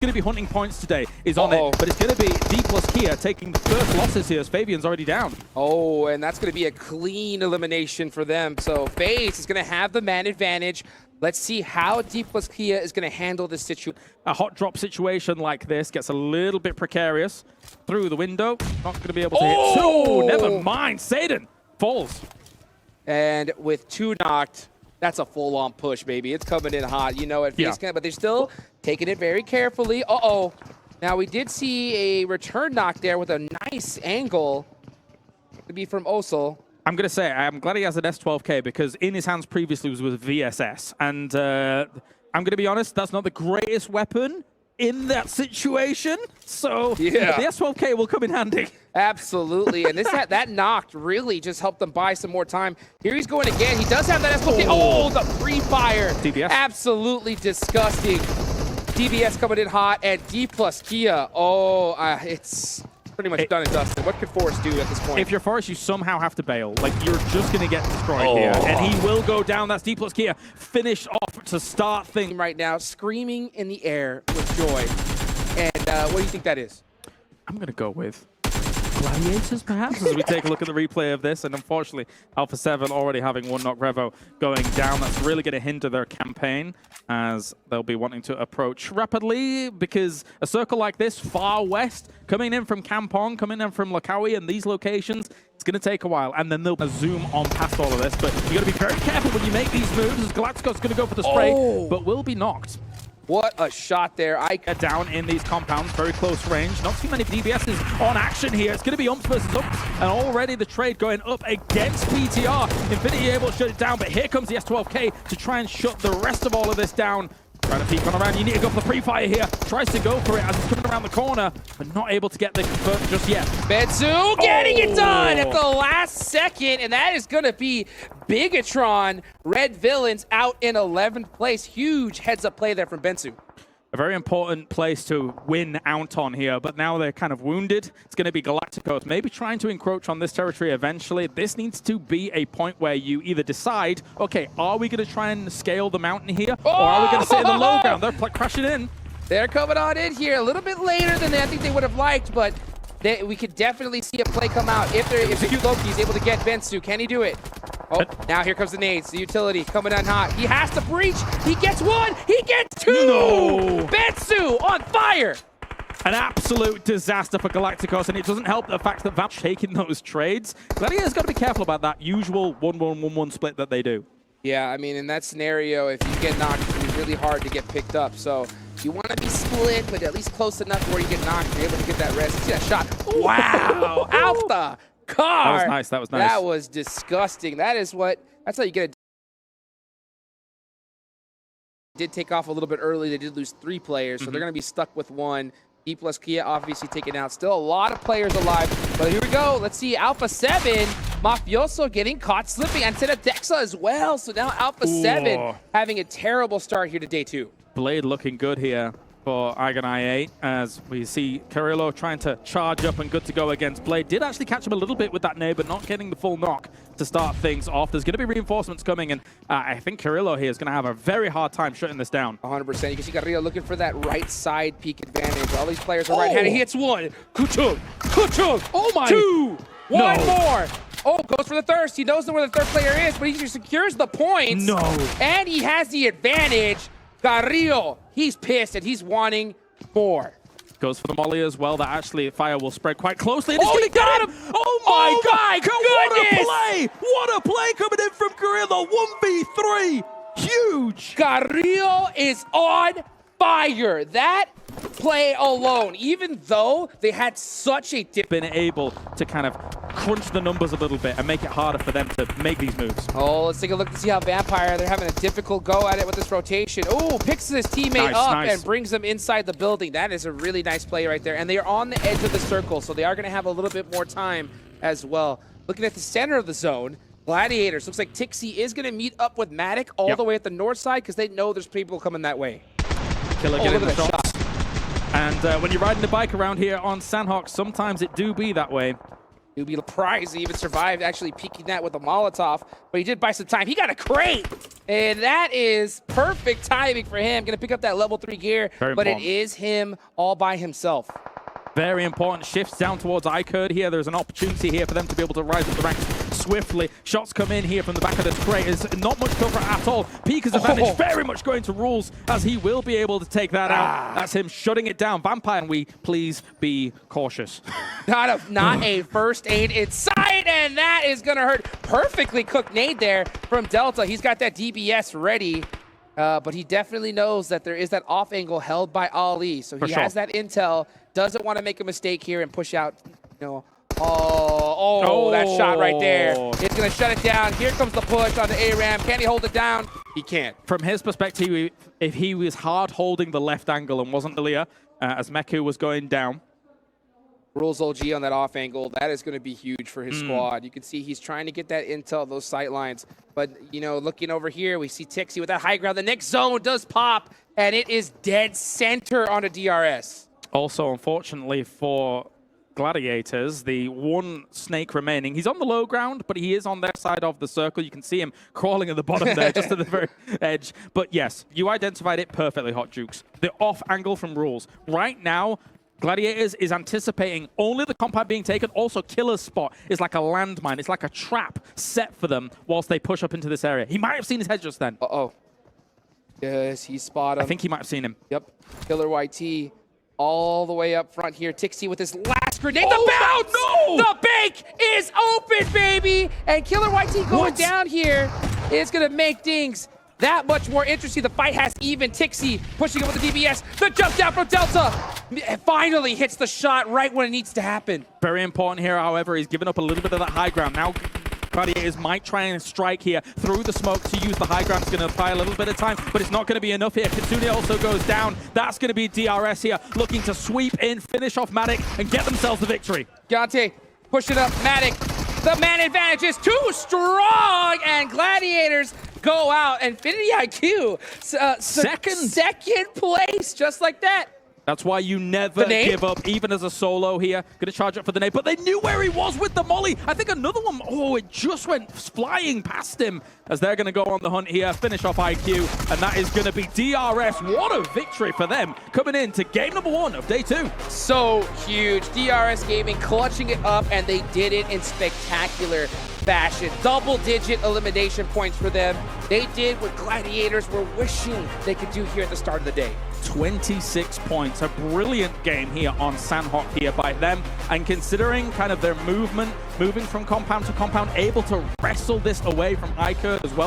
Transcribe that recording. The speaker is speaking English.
going to be hunting points today is on it, but it's going to be D plus Kia taking the first losses here as Fabian's already down. Oh, and that's going to be a clean elimination for them. So FaZe is going to have the man advantage. Let's see how D plus Kia is going to handle this situation. A hot drop situation like this gets a little bit precarious. Through the window, not going to be able to hit. Oh, never mind. Satan falls. And with 2 knocked, that's a full-on push, baby. It's coming in hot. You know it. Yeah. But they're still taking it very carefully. Uh-oh. Now, we did see a return knock there with a nice angle. To be from Osel. I'm going to say, I'm glad he has an S12K because in his hands previously was with VSS. And I'm going to be honest, that's not the greatest weapon in that situation. So yeah, the S12K will come in handy. Absolutely. And that knocked really just helped them buy some more time. Here he's going again. He does have that S12K. Oh, the pre-fire. DBS. Absolutely disgusting. DBS coming in hot. And D plus Kia. Oh, it's pretty much done and dusted. What could Forrest do at this point? If you're Forrest, you somehow have to bail. Like, you're just going to get destroyed here. And he will go down. That's D plus Kia. Finished off to start things. Right now, screaming in the air with joy. And what do you think that is? I'm going to go with Gladiators, perhaps, as we take a look at the replay of this. And unfortunately, Alpha 7 already having 1 knock Revo going down. That's really going to hinder their campaign as they'll be wanting to approach rapidly because a circle like this, far west, coming in from Kampong, coming in from Lakawi and these locations, it's going to take a while. And then they'll zoom on past all of this. But you got to be very careful when you make these moves as Galacticos going to go for the spray, but will be knocked. What a shot there. I get down in these compounds, very close range. Not too many DBSs on action here. It's going to be umps versus umps. And already the trade going up against PTR. Infinity able to shut it down, but here comes the S12K to try and shut the rest of all of this down. Trying to peek on around. You need to go for the pre-fire here. Tries to go for it as it's coming around the corner, but not able to get the convert just yet. Bensu getting it done at the last second, and that is going to be Bigatron. Red Villains out in 11th place. Huge heads-up play there from Bensu. A very important place to win out on here, but now they're kind of wounded. It's going to be Galacticos maybe trying to encroach on this territory eventually. This needs to be a point where you either decide, okay, are we going to try and scale the mountain here, or are we going to stay in the low ground? They're crashing in. They're coming on in here a little bit later than I think they would have liked, but we could definitely see a play come out if Loki is able to get Bensu. Can he do it? Oh, now here comes the nades. The utility coming on hot. He has to breach. He gets 1. He gets 2. No! Bensu on fire. An absolute disaster for Galacticos, and it doesn't help the fact that Valve's taking those trades. Gladiator's got to be careful about that usual 1-1-1-1 split that they do. Yeah, I mean, in that scenario, if you get knocked, it's going to be really hard to get picked up. So you want to be split, but at least close enough where you get knocked, you're able to get that rest. See that shot? Wow! Out the car! That was nice. That was nice. That was disgusting. That's how you get it. Did take off a little bit early. They did lose 3 players, so they're going to be stuck with 1. D plus Kia obviously taken out. Still a lot of players alive. But here we go. Let's see Alpha 7. Mafioso getting caught slipping. And Dexa as well. So now Alpha 7 having a terrible start here to day 2. Blade looking good here for Eigen I8 as we see Carrillo trying to charge up and good to go against Blade. Did actually catch him a little bit with that nade, but not getting the full knock to start things off. There's going to be reinforcements coming, and I think Carrillo here is going to have a very hard time shutting this down. 100%. You can see Carrillo looking for that right side peak advantage. All these players are right-handed. He hits 1. Kuchuk. Oh my. 2. 1 more. Oh, goes for the thirst. He knows where the third player is, but he secures the points. No. And he has the advantage. Carrillo, he's pissed and he's wanting more. Goes for the molly as well. That actually fire will spread quite closely. And he got him! Oh my goodness! What a play! What a play coming in from Carrillo. 1v3. Huge. Carrillo is on fire. That play alone, even though they had such a dip, been able to kind of crunch the numbers a little bit and make it harder for them to make these moves. Oh, let's take a look to see how Vampire, they're having a difficult go at it with this rotation. Oh, picks his teammate up and brings them inside the building. That is a really nice play right there. And they are on the edge of the circle, so they are going to have a little bit more time as well. Looking at the center of the zone, Gladiators, looks like Tixie is going to meet up with Matic all the way at the north side because they know there's people coming that way. Killer getting the shots. And when you're riding the bike around here on SANHOK, sometimes it do be that way. He would be surprised he even survived actually peeking that with a Molotov, but he did buy some time. He got a crate, and that is perfect timing for him. Gonna pick up that level 3 gear, but it is him all by himself. Very important. Shifts down towards iCurd here. There's an opportunity here for them to be able to rise up the ranks swiftly. Shots come in here from the back of this crate. It's not much cover at all. Pika's advantage very much going to Rules, as he will be able to take that out. That's him shutting it down. Vampire, and we please be cautious. Not a first aid in sight, and that is going to hurt. Perfectly cooked nade there from Delta. He's got that DBS ready. But he definitely knows that there is that off angle held by Ali. So he has that intel, doesn't want to make a mistake here and push out, you know. Oh, that shot right there. It's going to shut it down. Here comes the push on the ARAM. Can he hold it down? He can't. From his perspective, if he was hard holding the left angle and wasn't earlier, as Meku was going down. Rules OG on that off angle, that is going to be huge for his squad. You can see he's trying to get that intel, those sight lines. But, you know, looking over here, we see Tixie with that high ground. The next zone does pop, and it is dead center on a DRS. Also, unfortunately for Gladiators, the one snake remaining, he's on the low ground, but he is on their side of the circle. You can see him crawling at the bottom there, just at the very edge. But yes, you identified it perfectly, Hot Jukes. The off angle from Rules. Right now, Gladiators is anticipating only the compound being taken. Also, Killer's spot is like a landmine. It's like a trap set for them whilst they push up into this area. He might have seen his head just then. Uh-oh. Yes, he spotted him. I think he might have seen him. Yep. Killer YT all the way up front here. Tixie with his last grenade. The bounce! No! The bank is open, baby! And Killer YT going down here is going to make things that much more interesting. The fight has even. Tixie pushing it with the DBS. The jump down from Delta finally hits the shot right when it needs to happen. Very important here, however. He's given up a little bit of that high ground. Now Gladiators might try and strike here through the smoke to use the high ground. It's going to apply a little bit of time, but it's not going to be enough here. Kitsune also goes down. That's going to be DRS here, looking to sweep in, finish off Matic, and get themselves the victory. Gante push it up. Matic, the man advantage is too strong, and Gladiators go out. Infinity IQ, second place, just like that. That's why you never give up, even as a solo here. Going to charge up for the nade, but they knew where he was with the molly. I think another one, it just went flying past him as they're going to go on the hunt here, finish off IQ, and that is going to be DRS. What a victory for them, coming into game number 1 of day 2. So huge. DRS Gaming clutching it up, and they did it in spectacular fashion. Double-digit elimination points for them. They did what Gladiators were wishing they could do here at the start of the day. 26 points. A brilliant game here on SANHOK here by them. And considering kind of their moving from compound to compound, able to wrestle this away from iCurd as well.